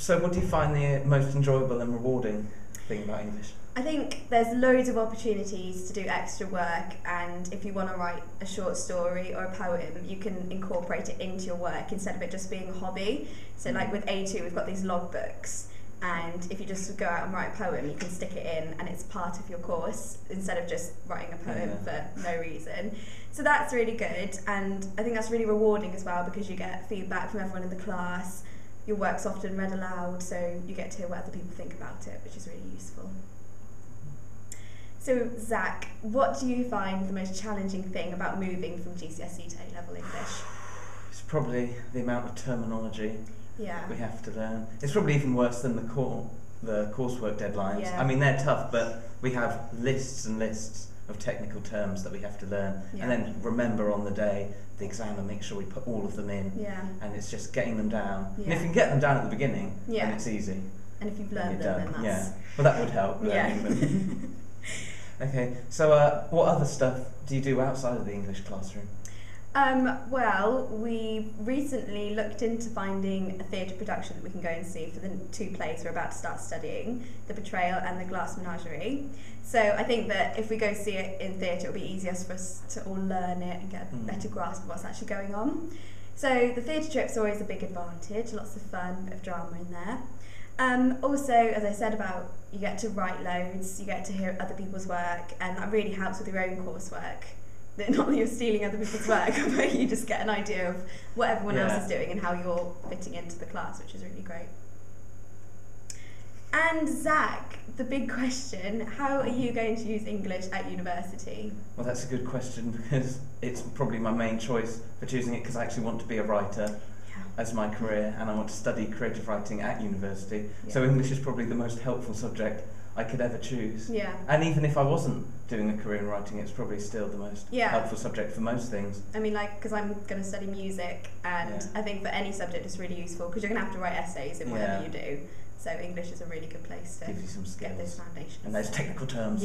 So what do you find the most enjoyable and rewarding thing about English? I think there's loads of opportunities to do extra work, and if you want to write a short story or a poem, you can incorporate it into your work instead of it just being a hobby. So like with A2, we've got these logbooks, and if you just go out and write a poem, you can stick it in and it's part of your course instead of just writing a poem for no reason. So that's really good, and I think that's really rewarding as well because you get feedback from everyone in the class. Your work's often read aloud, so you get to hear what other people think about it, which is really useful. So Zach, what do you find the most challenging thing about moving from GCSE to A-level English? It's probably the amount of terminology we have to learn. It's probably even worse than the coursework deadlines. Yeah. I mean, they're tough, but we have lists and lists of technical terms that we have to learn, and then remember on the day the exam and make sure we put all of them in. And it's just getting them down. And if you can get them down at the beginning, then it's easy. And if you've learned them, then that's... Well, that would help, learning them. Okay, so what other stuff do you do outside of the English classroom? Well, we recently looked into finding a theatre production that we can go and see for the 2 plays we're about to start studying, The Betrayal and The Glass Menagerie. So I think that if we go see it in theatre, it'll be easier for us to all learn it and get a better grasp of what's actually going on. So the theatre trip's always a big advantage, lots of fun, bit of drama in there. Also, as I said about, you get to write loads, you get to hear other people's work, and that really helps with your own coursework. Not that you're stealing other people's work, but you just get an idea of what everyone else is doing and how you're fitting into the class, which is really great. And Zach, the big question, how are you going to use English at university? Well, that's a good question because it's probably my main choice for choosing it because I actually want to be a writer as my career, and I want to study creative writing at university. So English is probably the most helpful subject I could ever choose. And even if I wasn't doing a career in writing, it's probably still the most helpful subject for most things. I mean, like, because I'm going to study music, and I think for any subject it's really useful because you're going to have to write essays in whatever you do. So English is a really good place to give you some skills. Get those foundations. And those technical terms.